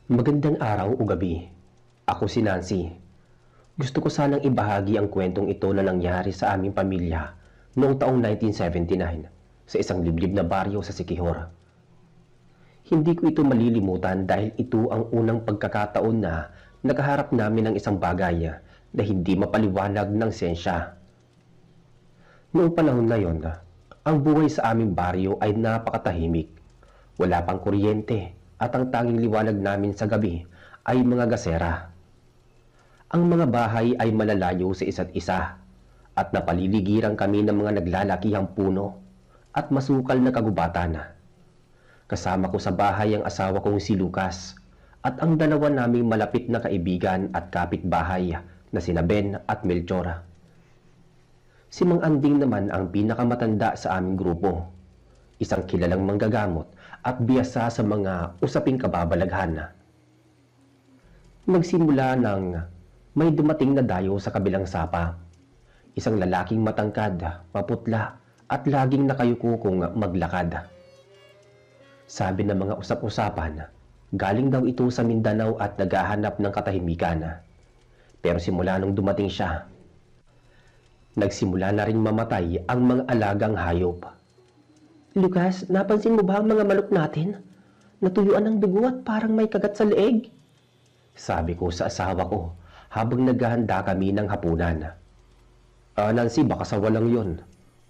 Magandang araw o gabi. Ako si Nancy. Gusto ko sanang ibahagi ang kwentong ito na nangyari sa aming pamilya noong taong 1979 sa isang liblib na baryo sa Siquijor. Hindi ko ito malilimutan dahil ito ang unang pagkakataon na nakaharap namin ng isang bagay na hindi mapaliwanag ng siyensya. Noong panahon na yon, ang buhay sa aming baryo ay napakatahimik. Wala pang kuryente at ang tanging liwanag namin sa gabi ay mga gasera. Ang mga bahay ay malalayo sa isa't isa at napaliligiran kami ng mga naglalakihang puno at masukal na kagubatan. Kasama ko sa bahay ang asawa kong si Lucas at ang dalawa naming malapit na kaibigan at kapitbahay na sina Ben at Melchor. Si Mang Anding naman ang pinakamatanda sa aming grupo, isang kilalang manggagamot at biyasa sa mga usaping kababalaghan. Nagsimula nang may dumating na dayo sa kabilang sapa. Isang lalaking matangkad, maputla at laging nakayuko kung maglakad. Sabi ng mga usap-usapan, galing daw ito sa Mindanao at naghahanap ng katahimikan. Pero simula nung dumating siya, nagsimula na rin mamatay ang mga alagang hayop. Lucas, napansin mo ba ang mga manok natin? Natuyuan ng dugo at parang may kagat sa leeg. Sabi ko sa asawa ko habang naghahanda kami ng hapunan. Nancy, baka sawa lang yun.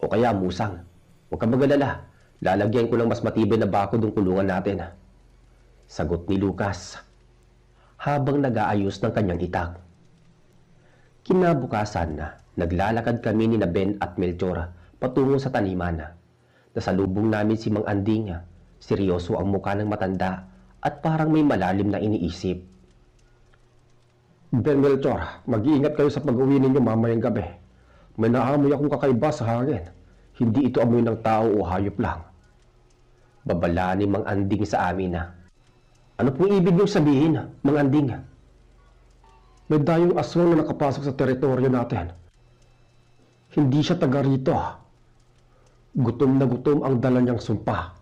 O kaya musang. Huwag kang mag-alala. Lalagyan ko ng mas matibay na bakod ng kulungan natin. Sagot ni Lucas habang nag-aayos ng kanyang itak. Kinabukasan, naglalakad kami ni Ben at Melchor patungo sa taniman. Nasalubong namin si Mang Anding. Seryoso ang mukha ng matanda at parang may malalim na iniisip. Ben, Melchor, mag-iingat kayo sa pag-uwi ninyo mamayang gabi. May naamoy akong kakaiba sa hangin. Hindi ito amoy ng tao o hayop lang. Babala ni Mang Anding sa amin. Ano pong ibig niyong sabihin, Mang Anding? May dayong aswang na nakapasok sa teritoryo natin. Hindi siya taga rito. Gutom na gutom ang dala niyang sumpa.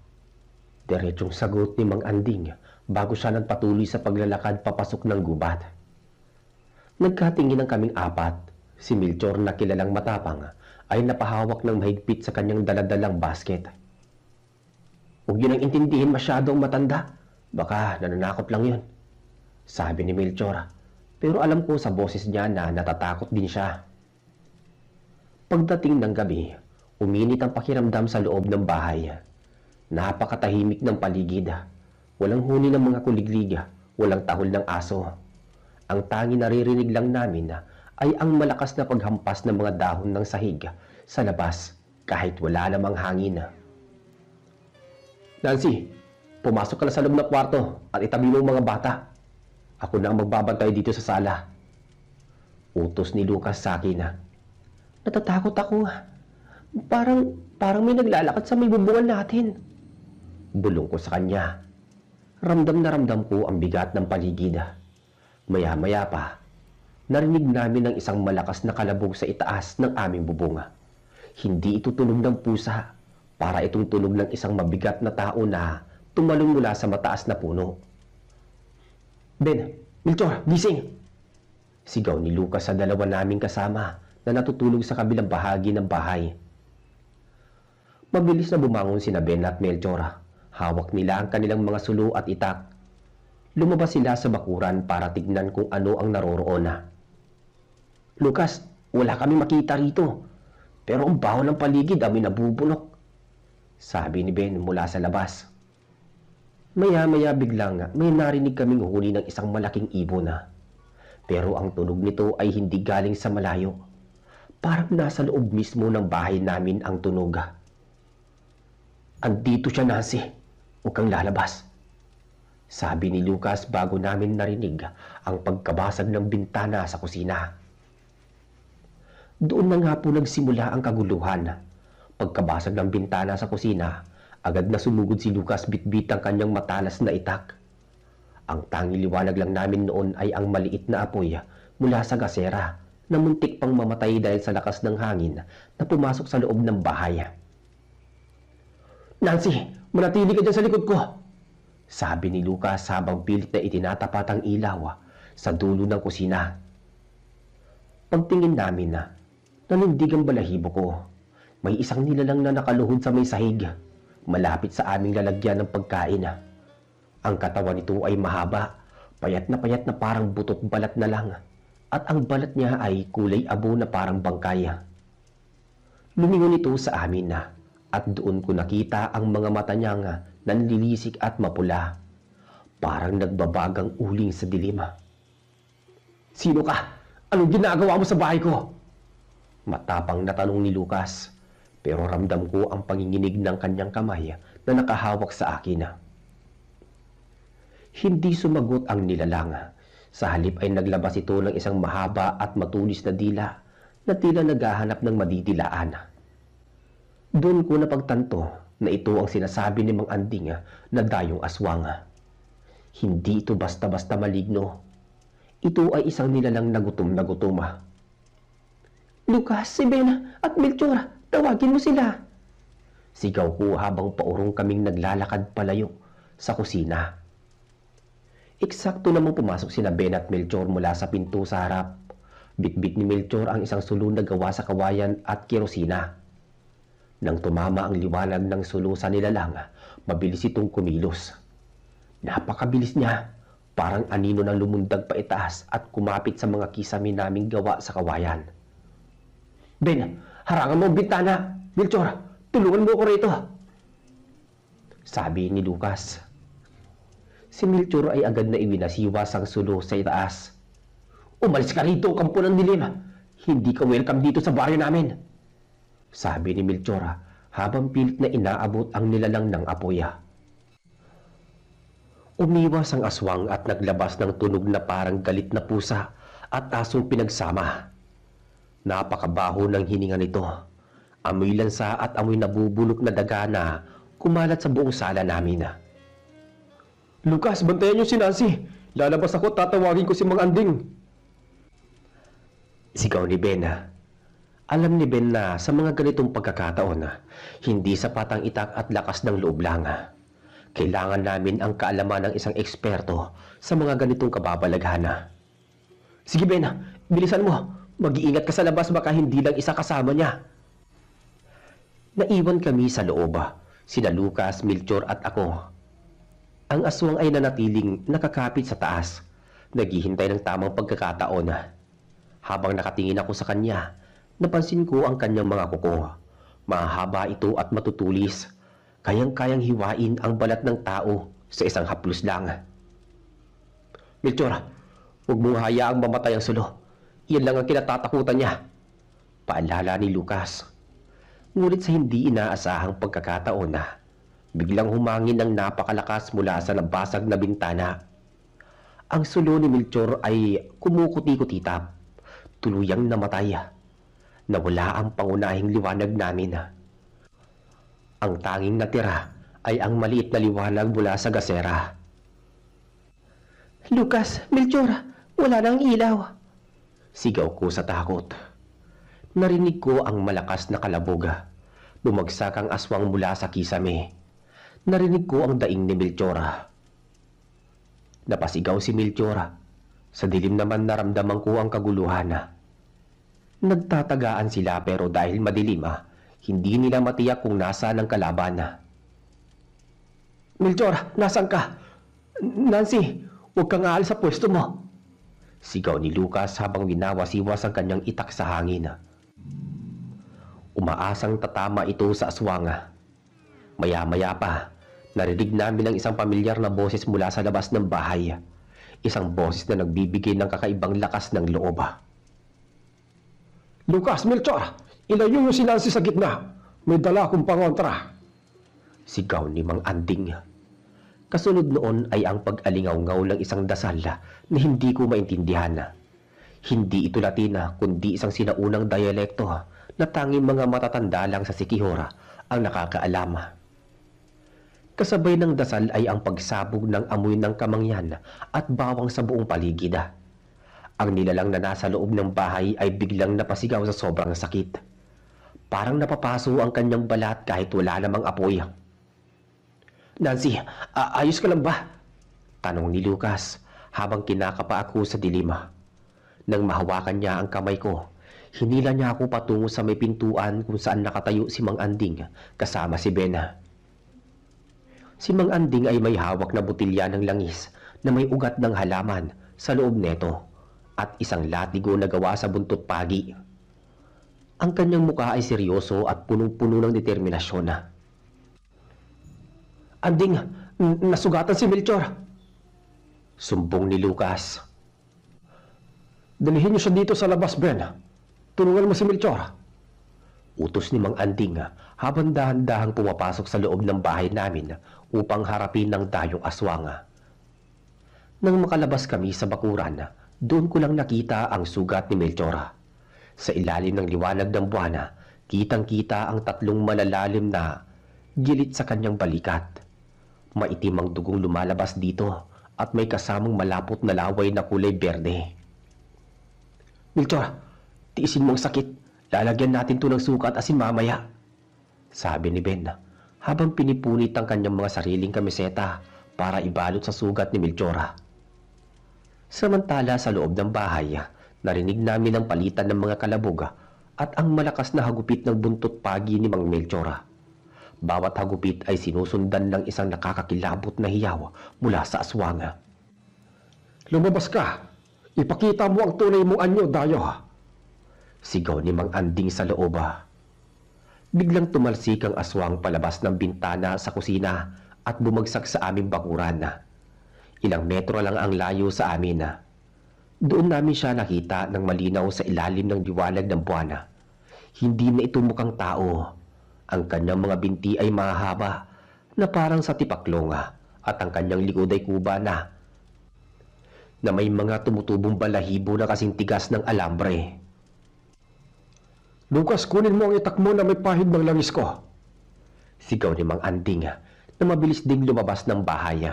Diretsong sagot ni Mang Anding bago siya nagpatuloy sa paglalakad papasok ng gubat. Nagkatingin ang kaming apat. Si Melchor na kilalang matapang ay napahawak ng mahigpit sa kanyang daladalang basket. Huwag yun ang intindihin masyadong matanda. Baka nananakot lang yun. Sabi ni Melchor. Pero alam ko sa boses niya na natatakot din siya. Pagdating ng gabi, uminit ang pakiramdam sa loob ng bahay. Napakatahimik ng paligid. Walang huni ng mga kuliglig. Walang tahol ng aso. Ang tanging naririnig lang namin ay ang malakas na paghampas ng mga dahon ng sahig sa labas kahit wala namang hangin. Nancy, pumasok ka na sa loob ng kwarto at itabi mo ang mga bata. Ako na ang magbabantay dito sa sala. Utos ni Lucas sa akin. Natatakot ako. Parang may naglalakad sa may bubungan natin. Bulong ko sa kanya. Ramdam na ramdam ko ang bigat ng paligid. Maya-maya pa, narinig namin ang isang malakas na kalabog sa itaas ng aming bubong. Hindi ito tunog ng pusa, para itong tunog ng isang mabigat na tao na tumalong mula sa mataas na puno. Ben, Melchor, gising! Sigaw ni Lucas sa dalawa naming kasama na natutulog sa kabilang bahagi ng bahay. Mabilis na bumangon sina Ben at Melchor. Hawak nila ang kanilang mga sulo at itak. Lumabas sila sa bakuran para tignan kung ano ang naroroon. Lucas, wala kami makita rito. Pero ang baho ng paligid amoy nabubulok. Sabi ni Ben mula sa labas. Maya-maya biglang may narinig kaming huni ng isang malaking ibon. Pero ang tunog nito ay hindi galing sa malayo. Parang nasa loob mismo ng bahay namin ang tunog. Andito siya, Nancy. Huwag kang lalabas. Sabi ni Lucas bago namin narinig ang pagkabasag ng bintana sa kusina. Doon na nga po nagsimula ang kaguluhan. Pagkabasag ng bintana sa kusina, agad na sumugod si Lucas bitbit ang kanyang matalas na itak. Ang tanging liwanag lang namin noon ay ang maliit na apoy mula sa gasera na muntik pang mamatay dahil sa lakas ng hangin na pumasok sa loob ng bahay. Nancy, manatili ka dyan sa likod ko! Sabi ni Lucas habang pilit na itinatapat ang ilaw sa dulo ng kusina. Pagtingin namin nanindig ang balahibo ko. May isang nilalang na nakaluhod sa may sahig, malapit sa aming lalagyan ng pagkain. Ang katawan nito ay mahaba, payat na parang butot balat na lang, at ang balat niya ay kulay abo na parang bangkay. Lumingon ito sa amin at doon ko nakita ang mga mata niyang nanlilisik at mapula, parang nagbabagang uling sa dilim. Sino ka? Anong ginagawa mo sa bahay ko? Matapang na tanong ni Lucas, pero ramdam ko ang panginginig ng kanyang kamay na nakahawak sa akin. Hindi sumagot ang nilalang. Sa halip ay naglabas ito ng isang mahaba at matulis na dila na tila naghahanap ng madidilaan. Doon ko napagtanto na ito ang sinasabi ni Mang Anding na dayong aswang. Hindi ito basta-basta maligno. Ito ay isang nilalang na gutom na gutom. Lucas, si Bena at Melchor, tawagin mo sila. Sigaw ko habang paurong kaming naglalakad palayo sa kusina. Eksakto namang pumasok sina Ben at Melchor mula sa pinto sa harap. Bitbit ni Melchor ang isang sulo na gawa sa kawayan at kerosina. Nang tumama ang liwanag ng sulo sa nilalang, mabilis itong kumilos. Napakabilis niya, parang anino ng lumundag pa itaas at kumapit sa mga kisame naming gawa sa kawayan. Ben, harangan mo ang bintana. Melchor, tulungan mo ko rito. Sabi ni Lucas. Si Melchor ay agad na iwinasiwas ang sulo sa itaas. Umalis ka rito, kampo ng dilim. Hindi ka welcome dito sa baryo namin. Sabi ni Melchor habang pilit na inaabot ang nilalang ng apoy. Umiwas ang aswang at naglabas ng tunog na parang galit na pusa at asong pinagsama. Napakabaho ng hininga nito. Amoy lansa at amoy nabubulok na daga na kumalat sa buong sala namin. Lucas, bantayan niyo si Nancy. Lalabas ako, tatawagin ko si Mang Anding. Sigaw ni Ben. Alam ni Ben na sa mga ganitong pagkakataon, hindi sapat ang itak at lakas ng loob lang. Kailangan namin ang kaalaman ng isang eksperto sa mga ganitong kababalaghan. Sige Ben, bilisan mo. Mag-iingat ka sa labas, baka hindi lang isa kasama niya. Naiwan kami sa loob, sina Lucas, Melchor at ako. Ang aswang ay nanatiling nakakapit sa taas, naghihintay ng tamang pagkakataon. Habang nakatingin ako sa kanya, napansin ko ang kanyang mga kuko. Mahaba ito at matutulis. Kayang-kayang hiwain ang balat ng tao sa isang haplos lang. Melchor, huwag mong hayaang mamatay ang sulo. Iyan lang ang kinatatakutan niya. Paalala ni Lucas. Ngunit sa hindi inaasahang pagkakataon biglang humangin ng napakalakas mula sa nabasag na bintana. Ang sulo ni Melchor ay kumukuti-kutitap. Tuluyang namatay. Nawala ang pangunahing liwanag namin. Ang tanging natira ay ang maliit na liwanag mula sa gasera. Lucas, Melchor, wala nang ilaw. Sigaw ko sa takot. Narinig ko ang malakas na kalabog. Bumagsak ang aswang mula sa kisame. Narinig ko ang daing ni Melchor. Napasigaw si Melchor. Sa dilim naman naramdaman ko ang kaguluhan. Nagtatagaan sila pero dahil madilim, hindi nila matiyak kung nasaan ang kalaban. Melchor, nasan ka? Nancy, huwag kang aalis sa pwesto mo. Sigaw ni Lucas habang winawasiwas ang kanyang itak sa hangin. Umaasang tatama ito sa aswang. Maya-maya pa, narinig namin ang isang pamilyar na boses mula sa labas ng bahay. Isang boses na nagbibigay ng kakaibang lakas ng loob. Lucas, Melchor, ilayo yung si Nancy sa gitna. May dala akong pangontra. Sigaw ni Mang Anding. Kasunod noon ay ang pag-alingaw-ngaw ng isang dasal na hindi ko maintindihan. Hindi ito Latina kundi isang sinaunang dialekto na tanging mga matatanda lang sa Siquijor ang nakakaalam. Kasabay ng dasal ay ang pagsabog ng amoy ng kamangyan at bawang sa buong paligid. Ang nilalang na nasa loob ng bahay ay biglang napasigaw sa sobrang sakit. Parang napapaso ang kanyang balat kahit wala namang apoy. Nancy, ayos ka lang ba? Tanong ni Lucas habang kinakapa ako sa dilima. Nang mahawakan niya ang kamay ko, hinila niya ako patungo sa may pintuan kung saan nakatayo si Mang Anding kasama si Bena. Si Mang Anding ay may hawak na botilya ng langis na may ugat ng halaman sa loob neto at isang latigo na gawa sa buntot pagi. Ang kanyang mukha ay seryoso at punong-puno ng determinasyon na. Anding, nasugatan si Melchor. Sumbong ni Lucas. Dalhin niyo siya dito sa labas, Ben. Tulungan mo si Melchor. Utos ni Mang Anding habang dahan-dahang pumapasok sa loob ng bahay namin upang harapin ng dayong aswang. Nang makalabas kami sa bakuran, doon ko lang nakita ang sugat ni Melchor. Sa ilalim ng liwanag ng buwan, kitang-kita ang tatlong malalalim na gilit sa kanyang balikat. Maitim ang dugong lumalabas dito at may kasamang malapot na laway na kulay berde. Melchor, tiisin mo ang sakit. Lalagyan natin to ng sukat asin mamaya. Sabi ni Ben habang pinipunit ang kanyang mga sariling kamiseta para ibalot sa sugat ni Melchor. Samantala sa loob ng bahay, narinig namin ang palitan ng mga kalabog at ang malakas na hagupit ng buntot pagi ni Mang Melchor. Bawat hagupit ay sinusundan ng isang nakakakilabot na hiyaw mula sa aswang. Lumabas ka. Ipakita mo ang tunay mong anyo, Dayo. Sigaw ni Mang Anding sa loob. Biglang tumalsik ang aswang palabas ng bintana sa kusina at bumagsak sa aming bakuran. Ilang metro lang ang layo sa amin. Doon namin siya nakita ng malinaw sa ilalim ng liwanag ng buwan. Hindi na ito mukhang tao. Ang kanyang mga binti ay mahaba na parang sa tipaklong at ang kanyang likod ay kuba na may mga tumutubong balahibo na kasing tigas ng alambre. Lucas, kunin mo ang itak mo na may pahid ng langis ko. Sigaw ni Mang Anding na mabilis ding lumabas ng bahay.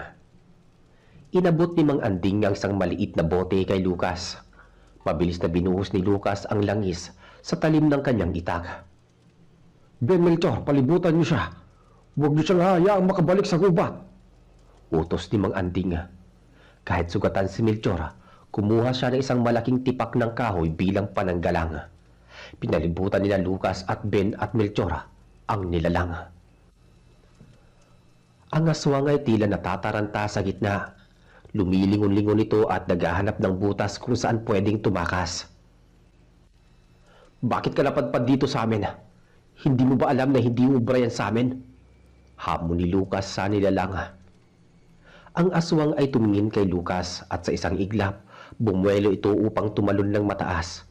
Inabot ni Mang Anding ang isang maliit na bote kay Lucas. Mabilis na binuhos ni Lucas ang langis sa talim ng kanyang itak. Ben Melchor, palibutan niyo siya. Huwag niyo siyang hayaang makabalik sa gubat. Utos ni Mang Anding. Kahit sugatan si Melchor, kumuha siya ng isang malaking tipak ng kahoy bilang pananggalang. Pinalibutan nila Lucas at Ben at Melchor ang nilalang. Ang aswang ay tila natataranta sa gitna. Lumilingon-lingon ito at naghahanap ng butas kung saan pwedeng tumakas. Bakit ka napadpad dito sa amin? Hindi mo ba alam na hindi ubra yan sa amin? Hamon ni Lucas sa nilalang. Ang aswang ay tumingin kay Lucas at sa isang iglap, bumuelo ito upang tumalon ng mataas.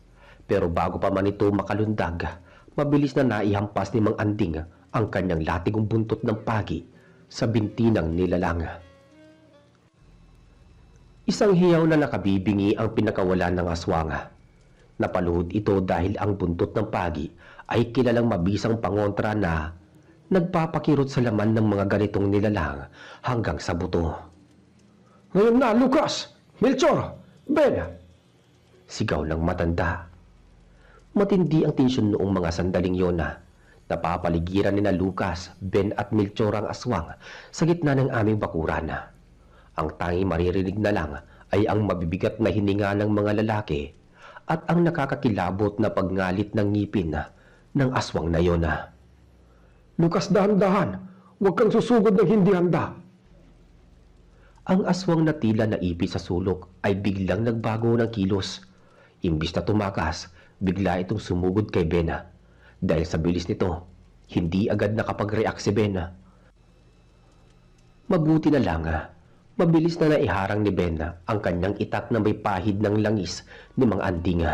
Pero bago pa man ito makalundag, mabilis na naihampas ni Mang Anding ang kanyang latigong buntot ng pagi sa binti ng nilalang. Isang hiyaw na nakabibingi ang pinakawalan ng aswang. Napaluhod ito dahil ang buntot ng pagi ay kilalang mabisang pangontra na nagpapakirot sa laman ng mga ganitong nilalang hanggang sa buto. Ngayon na, Lucas! Melchor! Ben! Sigaw ng matanda. Matindi ang tensyon noong mga sandaling yon na napapaligiran ni na Lucas, Ben at Melchor ang aswang sa gitna ng aming bakuran. Ang tanging maririnig na lang ay ang mabibigat na hininga ng mga lalaki at ang nakakakilabot na pagngalit ng ngipin ng aswang na yon. Lucas, dahan-dahan! Huwag kang susugod ng hindi handa! Ang aswang na tila naipit sa sulok ay biglang nagbago ng kilos. Imbis na tumakas, bigla itong sumugod kay Ben. Dahil sa bilis nito, hindi agad nakapag-react si Ben. Mabuti na lang, mabilis na naiharang ni Ben ang kanyang itak na may pahid ng langis ni Mang Anding.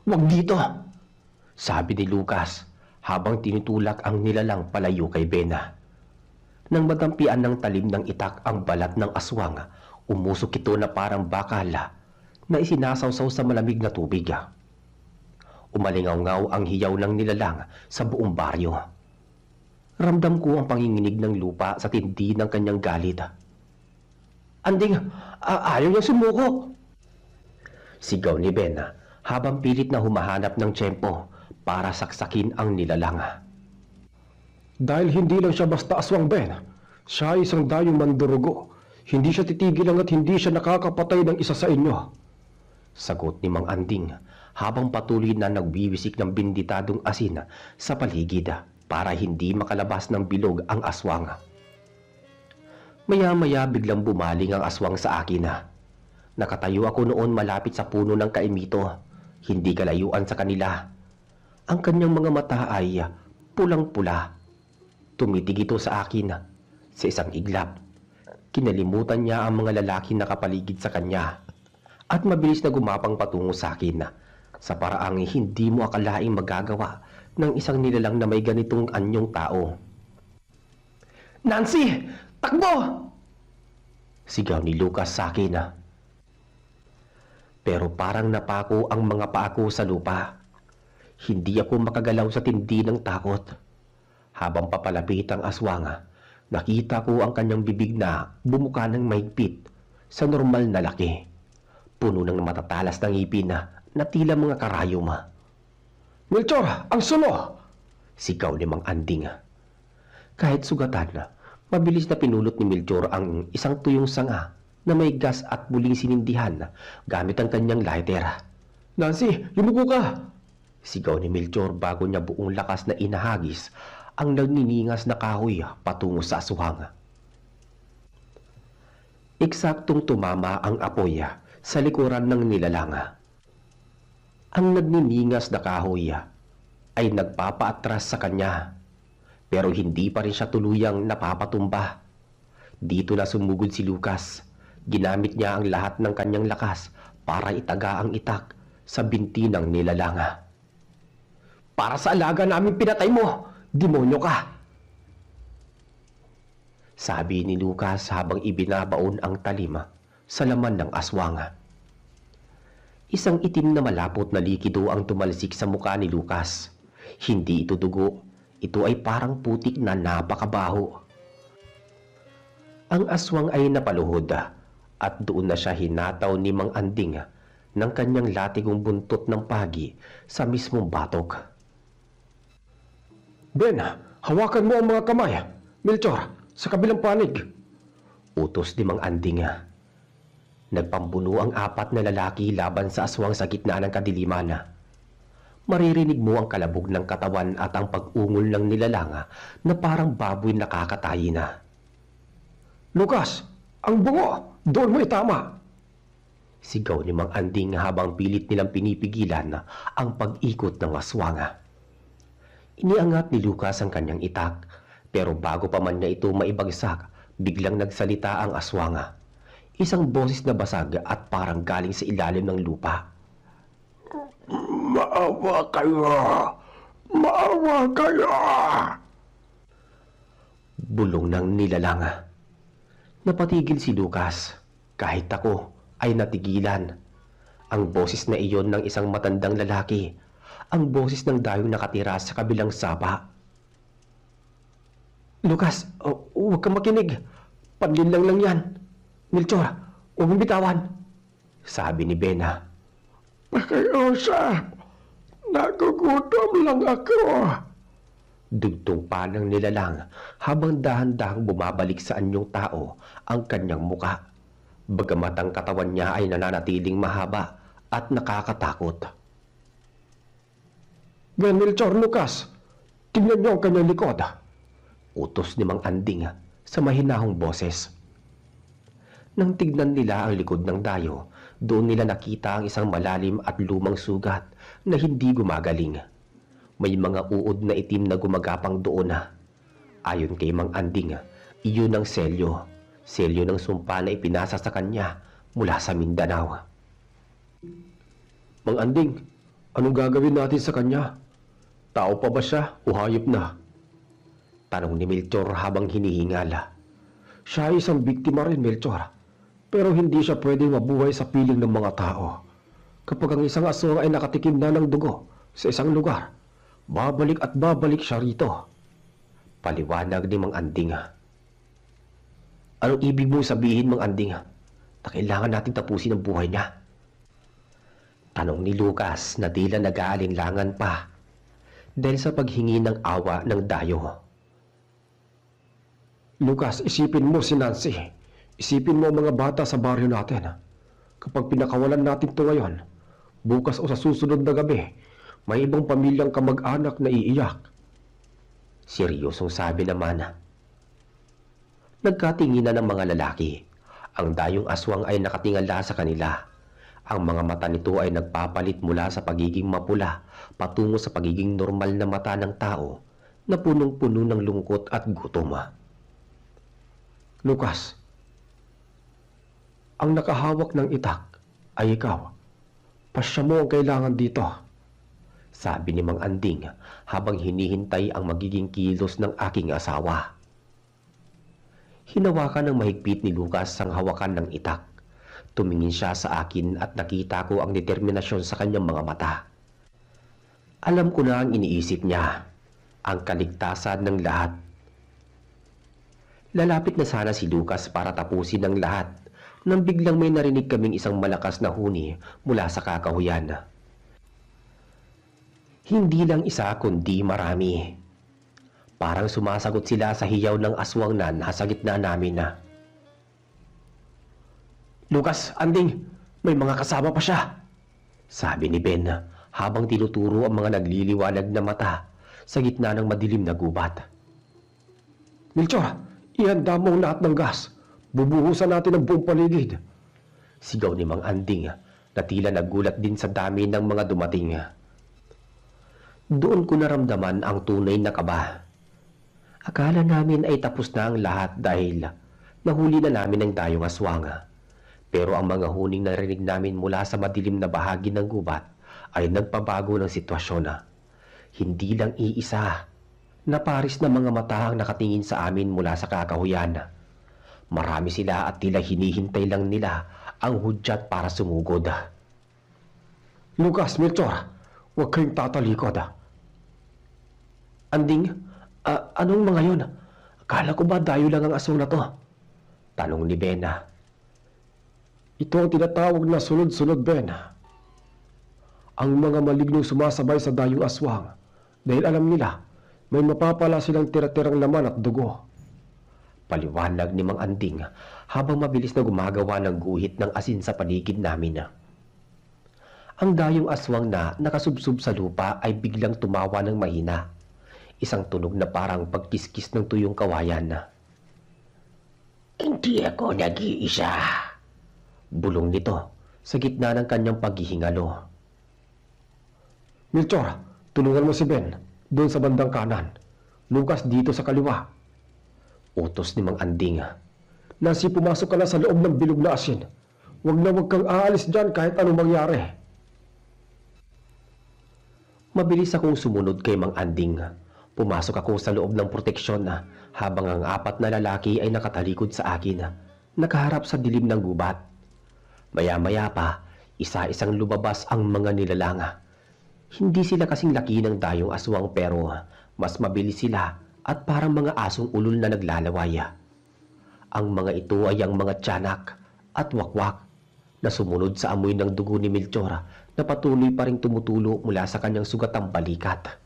Huwag dito! Sabi ni Lucas habang tinutulak ang nilalang palayo kay Ben. Nang madampian ng talim ng itak ang balat ng aswang, umusok ito na parang bakal na isinasawsaw sa malamig na tubig. Umalingaw-ngaw ang hiyaw ng nilalang sa buong baryo. Ramdam ko ang panginginig ng lupa sa tindi ng kanyang galit. Anding, ayaw niyang sumuko! Sigaw ni Ben habang pilit na humahanap ng tiyempo para saksakin ang nilalang. Dahil hindi lang siya basta aswang, Ben. Siya ay isang dayong mandurugo. Hindi siya titigil hanggat hindi siya nakakapatay ng isa sa inyo. Sagot ni Mang Anding habang patuloy na nagbiwisik ng binditadong asin sa paligid para hindi makalabas ng bilog ang aswang. Maya-maya biglang bumaling ang aswang sa akin. Nakatayo ako noon malapit sa puno ng kaimito, hindi kalayuan sa kanila. Ang kanyang mga mata ay pulang-pula. Tumitig ito sa akin sa isang iglap. Kinalimutan niya ang mga lalaki na kapaligid sa kanya at mabilis na gumapang patungo sa akin sa paraang hindi mo akalaing magagawa ng isang nilalang na may ganitong anyong tao. Nancy! Takbo! Sigaw ni Lucas sa akin. Pero parang napako ang mga paa ko sa lupa. Hindi ako makagalaw sa tindi ng takot. Habang papalapit ang aswang, nakita ko ang kanyang bibig na bumuka ng mahigpit sa normal na laki. Puno ng matatalas na ngipin na tila mga karayom. Melchor, ang sulo! Sigaw ni Mang Anding. Kahit sugatan, mabilis na pinulot ni Melchor ang isang tuyong sanga na may gas at muling sinindihan gamit ang kanyang lighter. Nancy, yumuko ka! Sigaw ni Melchor bago niya buong lakas na inahagis ang nagniningas na kahoy patungo sa aswang. Eksaktong tumama ang apoy sa likuran ng nilalang. Ang nagniningas na kahoy ay nagpapaatras sa kanya, pero hindi pa rin siya tuluyang napapatumba. Dito na sumugod si Lucas. Ginamit niya ang lahat ng kanyang lakas para itaga ang itak sa binti ng nilalanga. Para sa alaga namin pinatay mo! Demonyo ka! Sabi ni Lucas habang ibinabaon ang talim sa laman ng aswang. Isang itim na malapot na likido ang tumalsik sa mukha ni Lucas. Hindi ito dugo. Ito ay parang putik na napakabaho. Ang aswang ay napaluhod at doon na siya hinataw ni Mang Anding ng kanyang latigong buntot ng pagi sa mismong batok. Ben, hawakan mo ang mga kamay. Melchor, sa kabilang panig. Utos ni Mang Anding. Nagpambuno ang apat na lalaki laban sa aswang sa gitna ng kadiliman. Maririnig mo ang kalabog ng katawan at ang pag-ungol ng nilalanga na parang baboy nakakatayi na. Lucas, ang bungo! Doon mo itama! Sigaw ni Mang Anding habang pilit nilang pinipigilan ang pag-ikot ng aswang. Iniangat ni Lucas ang kanyang itak, pero bago pa man niya ito maibagsak, biglang nagsalita ang aswang. Isang boses na basag at parang galing sa ilalim ng lupa. Maawa kayo! Maawa kayo! Bulong ng nilalanga. Napatigil si Lucas. Kahit ako ay natigilan. Ang boses na iyon ng isang matandang lalaki. Ang boses ng dayong nakatira sa kabilang sapa. Lucas, huwag kang makinig. Panlinlang lang yan. Melchor, huwag mong bitawan. Sabi ni Bena. Pakiusap! Nagugutom lang ako! Dugtong pa ng nilalang habang dahan-dahang bumabalik sa anyong tao ang kanyang muka. Bagamat ang katawan niya ay nananatiling mahaba at nakakatakot. Ben, Melchor, Lucas, tingnan niyo ang kanyang likod. Utos ni Mang Anding sa mahinahong boses. Nang tignan nila ang likod ng dayo, doon nila nakita ang isang malalim at lumang sugat na hindi gumagaling. May mga uod na itim na gumagapang doon. Ayon kay Mang Anding, iyon ang selyo. Selyo ng sumpa na ipinasa sa kanya mula sa Mindanao. Mang Anding, anong gagawin natin sa kanya? Tao pa ba siya o hayop na? Tanong ni Melchor habang hinihingala. Siya ay isang biktima rin, Melchor. Pero hindi siya pwedeng mabuhay sa piling ng mga tao. Kapag ang isang aswang ay nakatikim na ng dugo sa isang lugar, babalik at babalik siya rito. Paliwanag ni Mang Anding. Anong ibig mong sabihin, Mang Anding? Na kailangan natin tapusin ang buhay niya? Tanong ni Lucas na tila nag-aalinlangan pa dahil sa paghingi ng awa ng dayo. Lucas, isipin mo si Nancy. Isipin mo ang mga bata sa baryo natin. Kapag pinakawalan natin ito ngayon, bukas o sa susunod na gabi, may ibang pamilyang kamag-anak na iiyak. Seryosong sabi naman. Nagkatinginan ng mga lalaki. Ang dayong aswang ay nakatingala sa kanila. Ang mga mata nito ay nagpapalit mula sa pagiging mapula patungo sa pagiging normal na mata ng tao na punong-puno ng lungkot at gutom. Lucas, ang nakahawak ng itak ay ikaw. Pasya mo ang kailangan dito. Sabi ni Mang Anding habang hinihintay ang magiging kilos ng aking asawa. Hinawakan ng mahigpit ni Lucas ang hawakan ng itak. Tumingin siya sa akin at nakita ko ang determinasyon sa kanyang mga mata. Alam ko na ang iniisip niya, ang kaligtasan ng lahat. Lalapit na sana si Lucas para tapusin ang lahat nang biglang may narinig kaming isang malakas na huni mula sa kakahuyan. Hindi lang isa kundi marami. Parang sumasagot sila sa hiyaw ng aswang na nasa gitna namin. Lucas, Anding, may mga kasama pa siya, sabi ni Ben habang tinuturo ang mga nagliliwanag na mata sa gitna ng madilim na gubat. Melchor, ihanda mo ang lahat ng gas. Bubuhusan natin ang buong paligid. Sigaw ni Mang Anding na tila nagulat din sa dami ng mga dumating. Doon ko naramdaman ang tunay na kaba. Akala namin ay tapos na ang lahat dahil nahuli na namin ang dayong aswang. Pero ang mga huning narinig namin mula sa madilim na bahagi ng gubat ay nagpabago ng sitwasyon. Hindi lang iisa na paris na mga mata ang nakatingin sa amin mula sa kakahuyan. Marami sila at tila hinihintay lang nila ang hudyat para sumugod. Lucas, Melchor, huwag kayong tatalikod. Anding, anong mga yun? Akala ko ba dayo lang ang aswang na to? Tanong ni Bena. Ito ang tinatawag na sunod-sunod, Ben. Ang mga malignong sumasabay sa dayong aswang dahil alam nila may mapapala silang tira-tirang laman at dugo. Paliwanag ni Mang Anding habang mabilis na gumagawa ng guhit ng asin sa paligid namin. Ang dayong aswang na nakasubsob sa lupa ay biglang tumawa ng mahina. Isang tunog na parang pagkiskis ng tuyong kawayan. Hindi ako nag-iisa, bulong nito sa gitna ng kanyang paghihingalo. Melchor, tulungan mo si Ben doon sa bandang kanan. Lucas dito sa kaliwa. Utos ni Mang Anding. Nancy, pumasok ka na sa loob ng bilog na asin. Huwag kang aalis dyan kahit anong mangyari. Mabilis akong sumunod kay Mang Anding. Pumasok ako sa loob ng proteksyon habang ang 4 na lalaki ay nakatalikod sa akin, nakaharap sa dilim ng gubat. Maya-maya pa, isa-isang lumabas ang mga nilalanga. Hindi sila kasing laki ng dayong aswang pero mas mabilis sila at parang mga asong ulol na naglalaway. Ang mga ito ay ang mga tiyanak at wakwak na sumunod sa amoy ng dugo ni Melchor na patuloy pa ring tumutulo mula sa kanyang sugatang balikat.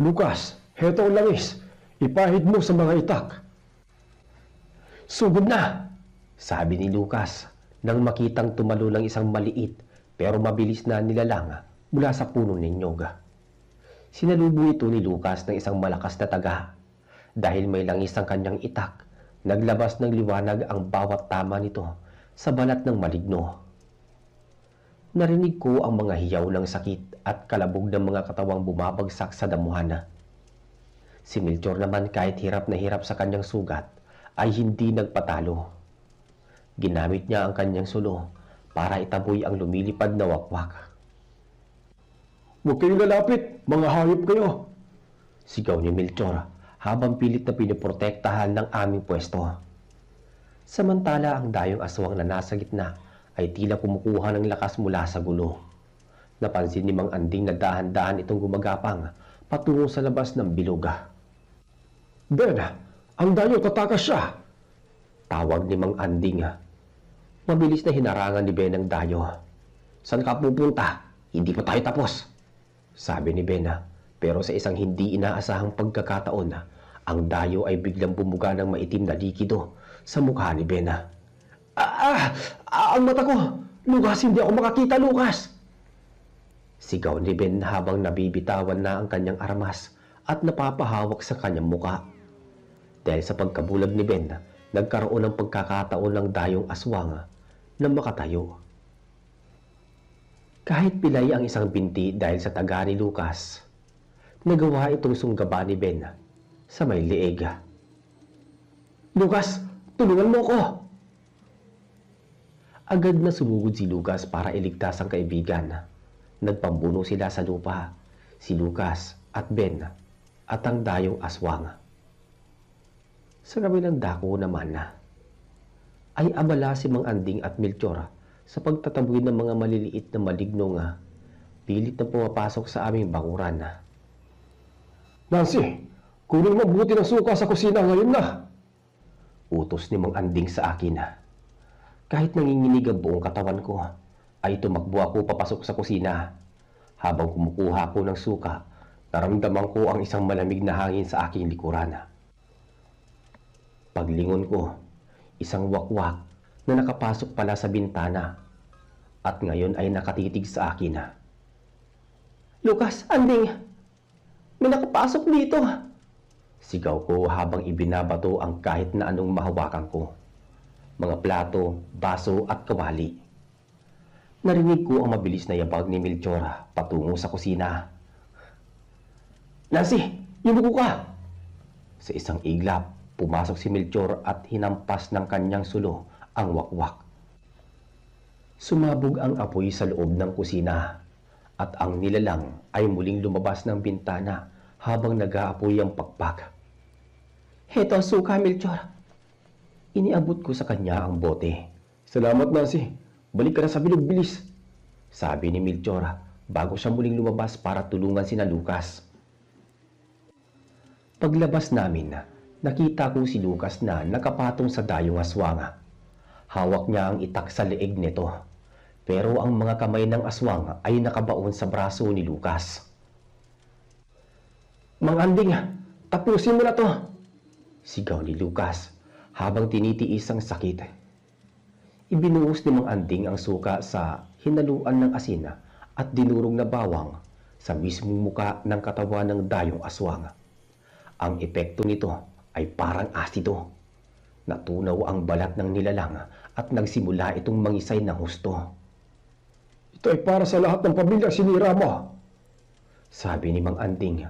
Lucas, heto ang langis. Ipahid mo sa mga itak. Sugod na, sabi ni Lucas nang makitang tumalo ng isang maliit pero mabilis na nilalang mula sa puno ng nyog. Sinalubo ito ni Lucas ng isang malakas na taga. Dahil may langis ang kanyang itak, naglabas ng liwanag ang bawat tama nito sa balat ng maligno. Narinig ko ang mga hiyaw ng sakit at kalabog ng mga katawang bumabagsak sa damuhan. Si Melchor naman kahit hirap na hirap sa kanyang sugat ay hindi nagpatalo. Ginamit niya ang kanyang sulo para itaboy ang lumilipad na wakwak. Huwag kayong lalapit, mga hayop kayo. Sigaw ni Melchor habang pilit na pinoprotektahan ng aming pwesto. Samantala ang dayong aswang na nasa gitna ay tila kumukuha ng lakas mula sa gulo. Napansin ni Mang Anding na dahan-dahan itong gumagapang patungo sa labas ng bilog. Ben, ang dayo, tatakas siya. Tawag ni Mang Anding. Mabilis na hinarangan ni Ben ang dayo. Saan ka pupunta? Hindi pa tayo tapos, sabi ni Ben. Pero sa isang hindi inaasahang pagkakataon, Ang dayo ay biglang bumuga ng maitim na likido sa mukha ni Ben. Ang mata ko! Lucas, hindi ako makakita, Lucas! Sigaw ni Ben habang nabibitawan na ang kanyang armas at napapahawak sa kanyang muka. Dahil sa pagkabulag ni Ben, nagkaroon ng pagkakataon ng dayong aswang na makatayo. Kahit pilay ang isang binti dahil sa taga ni Lucas, nagawa itong sunggaban ni Ben sa may leeg. Lucas, tulungan mo ko! Agad na sumugod si Lucas para iligtas ang kaibigan. Nagpambuno sila sa lupa, si Lucas at Ben at ang dayong aswang. Sa kabilang dako naman ay abala si Mang Anding at Melchor sa pagtataboy ng mga maliliit na malignong pilit na pumapasok sa aming bakuran. Nancy, kunin mabuti ng suka sa kusina ngayon na! Utos ni Mang Anding sa akin. Kahit nanginginig ang buong katawan ko, ay tumakbo ako papasok sa kusina. Habang kumukuha ko ng suka, naramdaman ko ang isang malamig na hangin sa aking likuran. Paglingon ko, isang wakwak na nakapasok pala sa bintana at ngayon ay nakatitig sa akin. Lucas, Anding, may nakapasok dito. Sigaw ko habang ibinabato ang kahit na anong mahawakan ko. Mga plato, baso at kawali. Narinig ko ang mabilis na yabag ni Melchor patungo sa kusina. Nancy, yumuko ka! Sa isang iglap, pumasok si Melchor at hinampas ng kanyang sulo ang wakwak. Sumabog ang apoy sa loob ng kusina at ang nilalang ay muling lumabas ng bintana habang nag-aapoy ang pakpak. Heto, suka, Melchor. Iniabot ko sa kanya ang bote. Salamat, Nancy. Balik ka na sa bilog, bilis. Sabi ni Melchor bago siya muling lumabas para tulungan sina Lucas. Paglabas namin, nakita ko si Lucas na nakapatong sa dayong aswang. Hawak niya ang itak sa leeg nito. Pero ang mga kamay ng aswang ay nakabaon sa braso ni Lucas. Mang Anding, tapusin mo na to! Sigaw ni Lucas habang tinitiis ang sakit. Ibinuhos ni Mang Anding ang suka sa hinaluan ng asin at dinurog na bawang sa mismong muka ng katawan ng dayong aswang. Ang epekto nito ay parang asido. Natunaw ang balat ng nilalang at nagsimula itong mangisay ng husto. Ito ay para sa lahat ng pamilya sinira mo. Sabi ni Mang Anding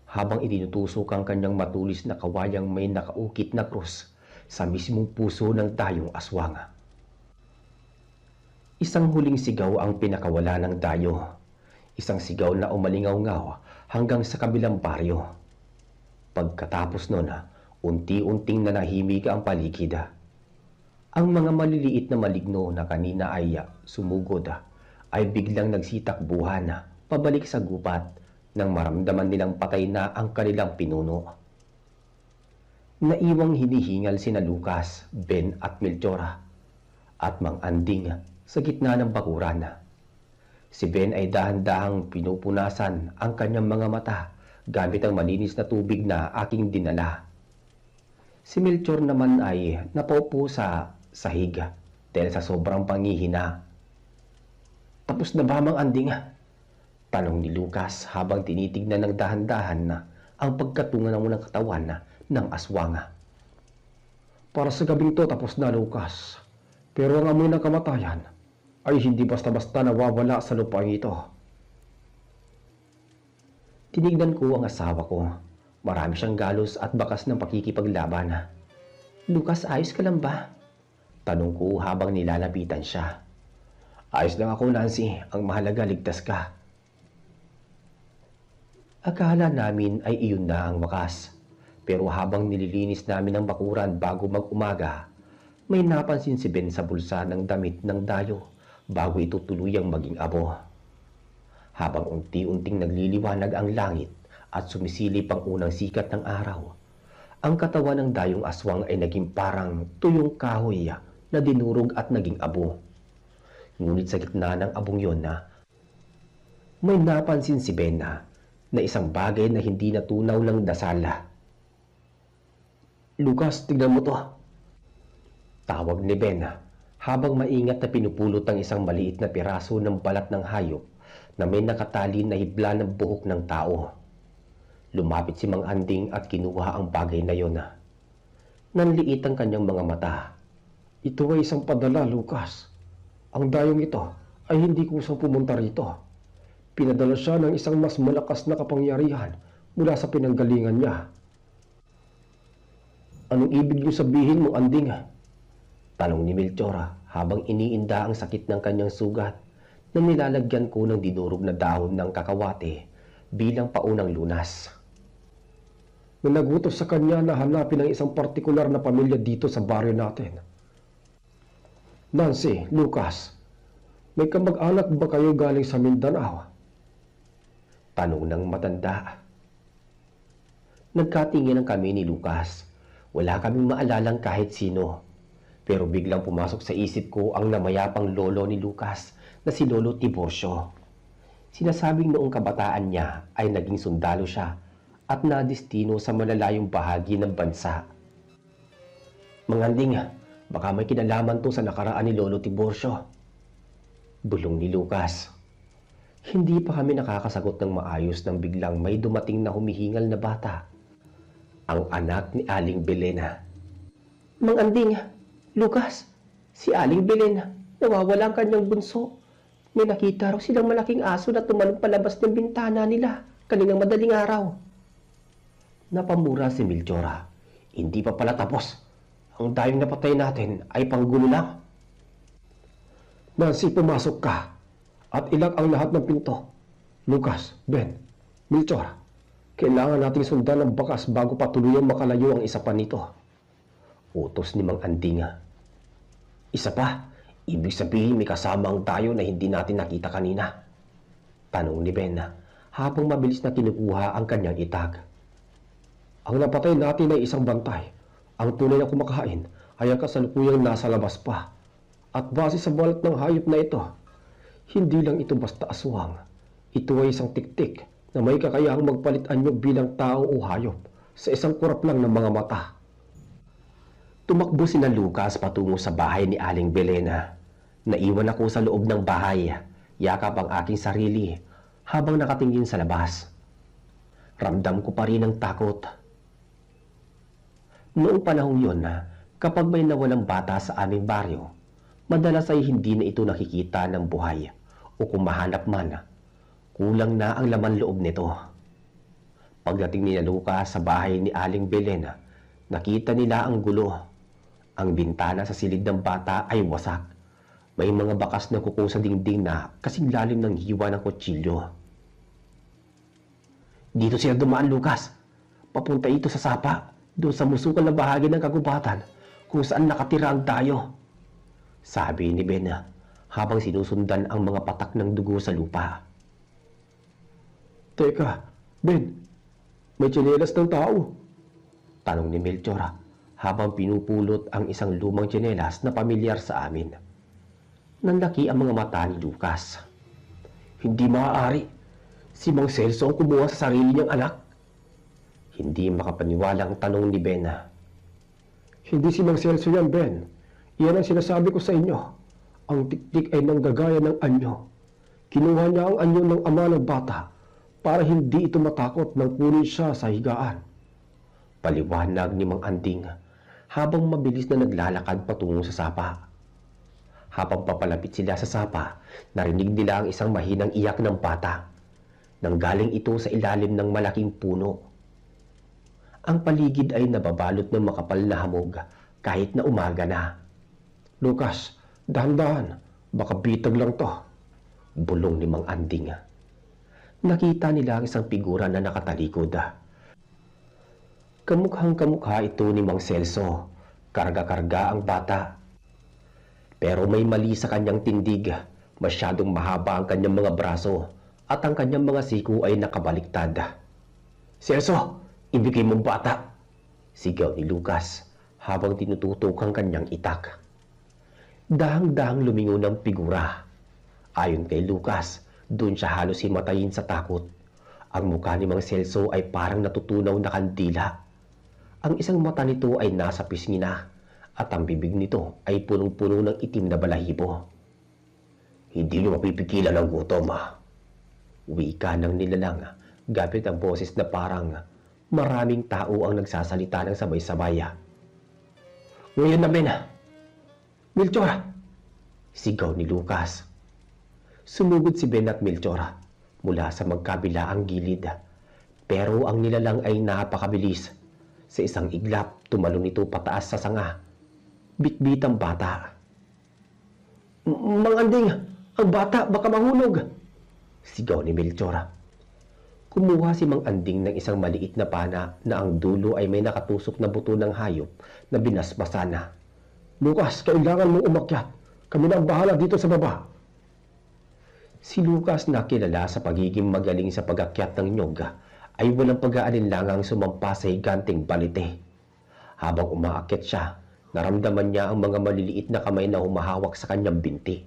habang itinutusok ang kanyang matulis na kawayang may nakaukit na krus sa mismong puso ng dayong aswang. Isang huling sigaw ang pinakawala ng dayo. Isang sigaw na umalingaw-ngaw hanggang sa kabilang baryo. Pagkatapos nun, unti-unting nanahimik ang paligid. Ang mga maliliit na maligno na kanina ay sumugod ay biglang nagsitakbuhan pabalik sa gubat nang maramdaman nilang patay na ang kanilang pinuno. Naiwang hinihingal sina Lucas, Ben at Melchor at Mang Anding sa gitna ng bakuran. Si Ben ay dahan-dahang pinupunasan ang kanyang mga mata gamit ang malinis na tubig na aking dinala. Si Melchor naman ay napaupo sa sahig dahil sa sobrang pangihina. Tapos na ba, Mang Anding? Tanong ni Lucas habang tinitignan ng dahan-dahan na ang pagkatungan ng unang katawan ng aswang. Para sa gabing to, tapos na, Lucas. Pero ang amoy ng kamatayan ay hindi basta-basta nawawala sa lupain ito. Tinignan ko ang asawa ko. Marami siyang galos at bakas ng pakikipaglaban. Lucas, ayos ka lang ba? Tanong ko habang nilalapitan siya. Ayos lang ako, Nancy. Ang mahalaga, ligtas ka. Akala namin ay iyon na ang wakas. Pero habang nililinis namin ang bakuran bago mag-umaga, may napansin si Ben sa bulsa ng damit ng dayo bago ito tuluyang maging abo. Habang unti-unting nagliliwanag ang langit at sumisilip ang unang sikat ng araw, ang katawan ng dayong aswang ay naging parang tuyong kahoy na dinurog at naging abo. Ngunit sa gitna ng abong yon may napansin si Ben na isang bagay na hindi natunaw ng dasal. Lucas, tignan mo to. Tawag ni Ben habang maingat na pinupulot ang isang maliit na piraso ng balat ng hayop na may nakatali na hibla ng buhok ng tao. Lumapit si Mang Anding at kinuha ang bagay na yon. Nanliit ang kanyang mga mata. Ito ay isang padala, Lucas. Ang dayong ito ay hindi kusang pumunta rito. Pinadala siya ng isang mas malakas na kapangyarihan mula sa pinanggalingan niya. Anong ibig niyo sabihin mo, Anding? Tanong ni Melchor habang iniinda ang sakit ng kanyang sugat na nilalagyan ko ng dinurog na dahon ng kakawate bilang paunang lunas. Na nagutos sa kanya na hanapin ang isang partikular na pamilya dito sa baryo natin. Nancy, Lucas, may kamag-anak ba kayo galing sa Mindanao? Tanong ng matanda. Nagkatingin kami ni Lucas. Wala kaming maalalang kahit sino. Pero biglang pumasok sa isip ko ang namayapang lolo ni Lucas na si Lolo Tiburcio. Sinasabing noong kabataan niya ay naging sundalo siya at nadistino sa malalayong bahagi ng bansa. Mang Anding, baka may kinalaman to sa nakaraan ni Lolo Tiburcio. Bulong ni Lucas. Hindi pa kami nakakasagot ng maayos nang biglang may dumating na humihingal na bata. Ang anak ni Aling Belena. Mang Anding, Lucas, si Aling Belen, nawawala ang kanyang bunso. May nakita raw silang malaking aso na tumalong palabas ng bintana nila kaninang madaling araw. Napamura si Melchora. Hindi pa pala tapos. Ang dayong napatay natin ay panggulo lang. Nancy, pumasok ka. At ilang ang lahat ng pinto. Lucas, Ben, Melchor, kailangan nating sundan ang bakas bago pa tuluyang makalayo ang isa pa nito. Utos ni Mang Anding. Isa pa, ibig sabihin may kasama ang tayo na hindi natin nakita kanina. Tanong ni Ben habang mabilis na kinukuha ang kanyang itag. Ang napatay natin ay isang bantay. Ang tunay na kumakain ay ang kasalukuyang nasa labas pa. At base sa balat ng hayop na ito, hindi lang ito basta aswang. Ito ay isang tiktik na may kakayahang magpalit anyo bilang tao o hayop sa isang kurap lang ng mga mata. Tumakbo sina Lucas patungo sa bahay ni Aling Belena. Naiwan ako sa loob ng bahay, yakap ang aking sarili habang nakatingin sa labas. Ramdam ko pa rin ang takot. Noong panahong yun, kapag may nawalang bata sa aming baryo, madalas ay hindi na ito nakikita ng buhay o kung mahanap man, kulang na ang laman loob nito. Pagdating ni Lucas sa bahay ni Aling Belena, nakita nila ang gulo. Ang bintana sa silid ng bata ay wasak. May mga bakas na kuko sa dingding na kasing lalim ng hiwa ng kutsilyo. Dito sila dumaan, Lucas. Papunta ito sa sapa, doon sa musukal na bahagi ng kagubatan kung saan nakatira ang tayo. Sabi ni Ben habang sinusundan ang mga patak ng dugo sa lupa. Teka, Ben, may tsinelas ng tao. Tanong ni Melchor habang pinupulot ang isang lumang tsinelas na pamilyar sa amin. Nanlaki ang mga mata ni Lucas. Hindi maaari. Si Mang Celso ang kumuha sa sarili niyang anak. Hindi makapaniwalang tanong ni Ben. Hindi si Mang Celso yan, Ben. Iyan ang sinasabi ko sa inyo. Ang tiktik ay nanggagaya ng anyo. Kinuha niya ang anyo ng ama ng bata para hindi ito matakot nang kunin siya sa higaan. Paliwanag ni Mang Anding habang mabilis na naglalakad patungo sa sapa. Habang papalapit sila sa sapa, narinig nila ang isang mahinang iyak ng bata. Nanggaling ito sa ilalim ng malaking puno. Ang paligid ay nababalot ng makapal na hamog kahit na umaga na. Lucas, dahan-dahan. Baka bitag lang to. Bulong ni Mang Anding. Nakita nila ang isang figura na nakatalikod. Kamukhang kamukha ito ni Mang Celso. Karga-karga ang bata. Pero may mali sa kanyang tindig. Masyadong mahaba ang kanyang mga braso at ang kanyang mga siku ay nakabaliktad. Celso, ibigay mong bata! Sigaw ni Lucas habang tinututok ang kanyang itak. Dahang-dahang lumingon ang figura. Ayon kay Lucas, doon siya halos himatayin sa takot. Ang mukha ni Mang Celso ay parang natutunaw na kandila. Ang isang mata nito ay nasa pisngi na at ang bibig nito ay punong-puno ng itim na balahibo. Hindi niyo mapipigilan ang gutom. Wika ng nilalang gamit ang boses na parang maraming tao ang nagsasalita ng sabay-sabay. Ngayon na, Ben. Melchor, Sigaw ni Lucas. Sumugod si Ben at Melchor mula sa magkabilaang gilid. Pero ang nilalang ay napakabilis. Sa isang iglap, tumalon nito pataas sa sanga. Bitbit ang bata. Mang Anding, ang bata baka mahulog. Sigaw ni Melchor. Kumuha si Mang Anding ng isang maliit na pana na ang dulo ay may nakatusok na buto ng hayop na binasbasan. Lucas, kailangan mong umakyat. Kami na ang bahala dito sa baba. Si Lucas na kilala sa pagiging magaling sa pagakyat ng nyog ay walang pag-aalinlangang sumampa sa higanting balite. Habang umaakyat siya, naramdaman niya ang mga maliliit na kamay na humahawak sa kanyang binti.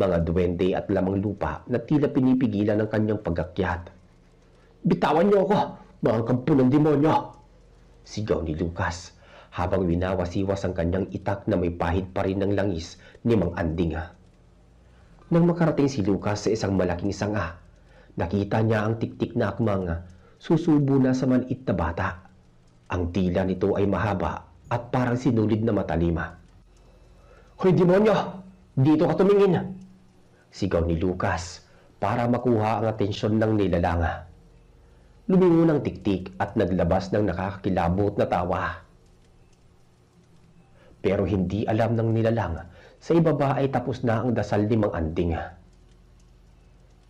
Mga duwende at lamang lupa na tila pinipigilan ng kanyang pagakyat. Bitawan niyo ako, mga kampo ng demonyo. Sigaw ni Lucas habang winawasiwas ang kanyang itak na may pahid pa rin ng langis ni Mang Anding. Nang makarating si Lucas sa isang malaking sanga, nakita niya ang tiktik na akmang susubo na sa maliit na bata. Ang tila nito ay mahaba at parang sinulid na matalima. Hoy demonyo, dito ka tumingin. Sigaw ni Lucas para makuha ang atensyon ng nilalanga. Lumingon ang tiktik at naglabas ng nakakakilabot na tawa. Pero hindi alam ng nilalang sa ibaba ay tapos na ang dasal ni Mang Anding.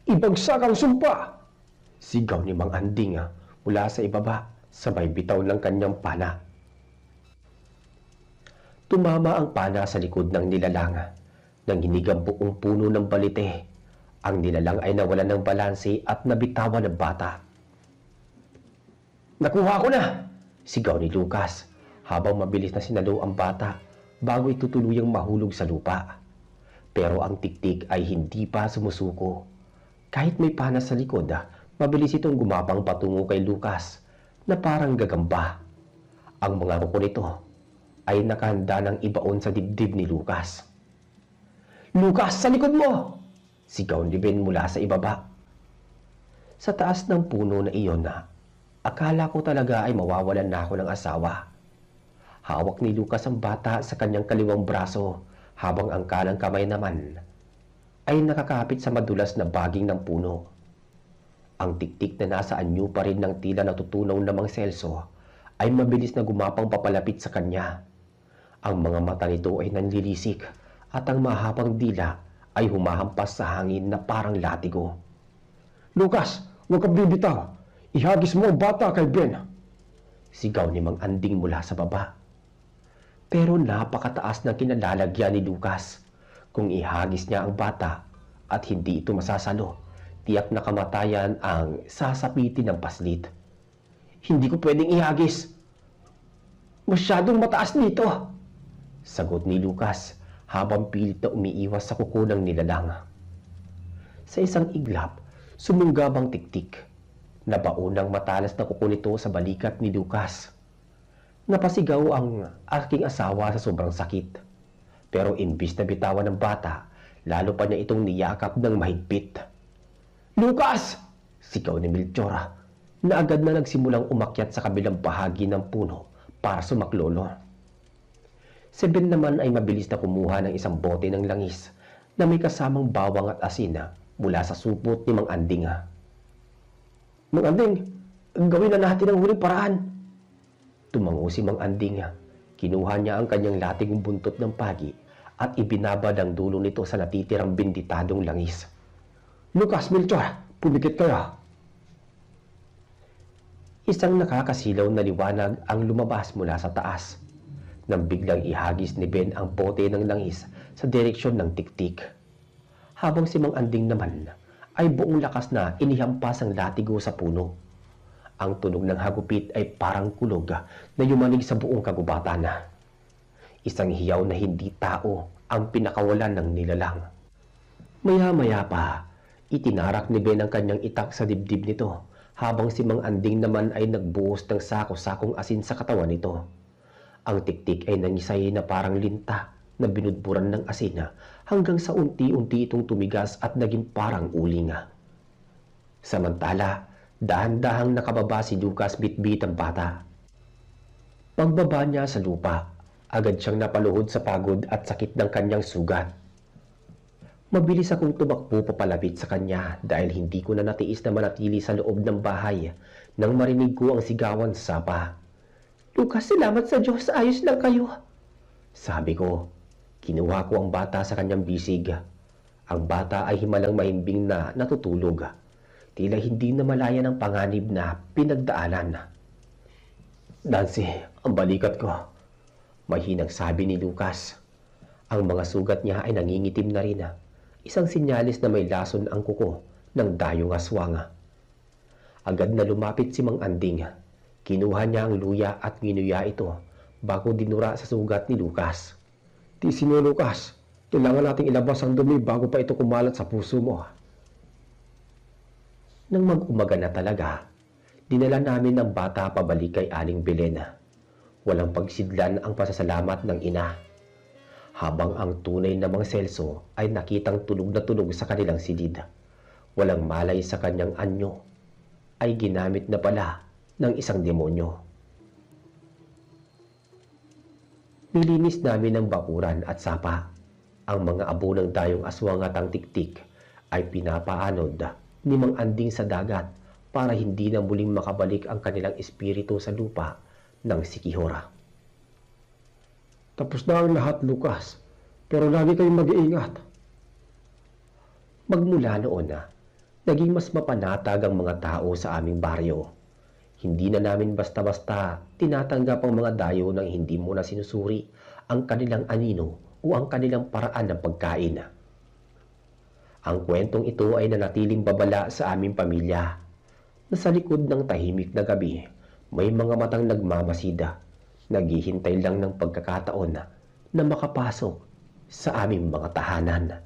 Ibagsak ang sumpa. Sigaw ni Mang Anding mula sa ibaba sabay bitaw ng kanyang pana. Tumama ang pana sa likod ng nilalang. Nang hinig ang buong puno ng balite, ang nilalang ay nawalan ng balanse at nabitawan ng bata. Nakuha ko na. Sigaw ni Lucas habang mabilis na sinalo ang bata bago ito tuluyang mahulog sa lupa. Pero ang tiktik ay hindi pa sumusuko. Kahit may pana sa likod, mabilis itong gumapang patungo kay Lucas na parang gagamba. Ang mga kuko nito ay nakahanda ng ibaon sa dibdib ni Lucas. Lucas, sa likod mo! Sigaw ni Ben mula sa ibaba. Sa taas ng puno na iyon akala ko talaga ay mawawalan na ako ng asawa. Hawak ni Lucas ang bata sa kanyang kaliwang braso habang ang kanang kamay naman ay nakakapit sa madulas na baging ng puno. Ang tiktik na nasa anyo pa rin ng tila natutunaw na Mang Celso ay mabilis na gumapang papalapit sa kanya. Ang mga mata nito ay nanlilisik at ang mahabang dila ay humahampas sa hangin na parang latigo. Lucas, huwag kang bibitaw. Ihagis mo ang bata kay Ben. Sigaw ni Mang Anding mula sa baba. Pero napakataas ng kinalalagyan ni Lucas. Kung ihagis niya ang bata at hindi ito masasalo, tiyak na kamatayan ang sasapitin ng paslit. Hindi ko pwedeng ihagis. Masyadong mataas nito. Sagot ni Lucas habang pilit na umiiwas sa kuko ng nilalang. Sa isang iglap, sumunggab ang tiktik. Nabaon ng matalas na kuko nito sa balikat ni Lucas. Napasigaw ang aking asawa sa sobrang sakit. Pero imbis na bitawan ng bata, lalo pa niya itong niyakap ng mahigpit. Lucas! Sigaw ni Melchor na agad na nagsimulang umakyat sa kabilang bahagi ng puno para sumaklolo. Si Ben naman ay mabilis na kumuha ng isang bote ng langis na may kasamang bawang at asin mula sa supot ni Mang Anding. Mang Anding, gawin na natin ang huling paraan. Tumango si Mang Anding. Kinuha niya ang kanyang latigong buntot ng pagi at ibinabad ang dulo nito sa natitirang binditadong langis. Lucas, Melchor, pumikit kayo. Isang nakakasilaw na liwanag ang lumabas mula sa taas. Nang biglang ihagis ni Ben ang bote ng langis sa direksyon ng tiktik. Habang si Mang Anding naman ay buong lakas na inihampas ang latigo sa puno. Ang tunog ng hagupit ay parang kulog na yumanig sa buong kagubatan. Isang hiyaw na hindi tao ang pinakawalan ng nilalang. Maya-maya pa, itinarak ni Ben ang kanyang itak sa dibdib nito habang si Mang Anding naman ay nagbuhos ng sako-sakong asin sa katawan nito. Ang tiktik ay nangisay na parang linta na binudburan ng asin hanggang sa unti-unti itong tumigas at naging parang uling. Samantala, dahan-dahang nakababa si Lucas bitbit ang bata. Pagbaba niya sa lupa, agad siyang napaluhod sa pagod at sakit ng kanyang sugat. Mabilis akong tumakbo papalapit sa kanya dahil hindi ko na natiis na manatili sa loob ng bahay nang marinig ko ang sigawan sa sapa. Lucas, salamat sa Diyos, ayos lang kayo. Sabi ko, kinuha ko ang bata sa kanyang bisig. Ang bata ay himalang mahimbing na natutulog. Tila hindi na malaya ng panganib na pinagdaanan. Nancy, ang balikat ko. Mahinang sabi ni Lucas. Ang mga sugat niya ay nangingitim na rin. Isang sinyalis na may lason ang kuko ng dayong aswang. Agad na lumapit si Mang Anding. Kinuha niya ang luya at ginuya ito bago dinura sa sugat ni Lucas. Tisin mo, Lucas. Kailangan nating ilabas ang dumi bago pa ito kumalat sa puso mo. Nang mag-umaga na talaga, dinala namin ang bata pabalik kay Aling Belen. Walang pagsidlan ang pasasalamat ng ina. Habang ang tunay namang Celso ay nakitang tulog na tulog sa kanilang silid. Walang malay sa kanyang anyo, ay ginamit na pala ng isang demonyo. Nilinis namin ang bakuran at sapa. Ang mga abo ng dayong aswang at ang tiktik ay pinapaanod ni Mang Anding sa dagat para hindi na muling makabalik ang kanilang espiritu sa lupa ng Sikihora. Tapos na ang lahat, Lucas. Pero lagi kayong mag-iingat. Magmula noon naging mas mapanatag ang mga tao sa aming baryo. Hindi na namin basta-basta tinatanggap ang mga dayo nang hindi muna sinusuri ang kanilang anino o ang kanilang paraan ng pagkain. Ang kwentong ito ay nanatiling babala sa aming pamilya na sa likod ng tahimik na gabi may mga matang nagmamasida, naghihintay lang ng pagkakataon na makapasok sa aming mga tahanan.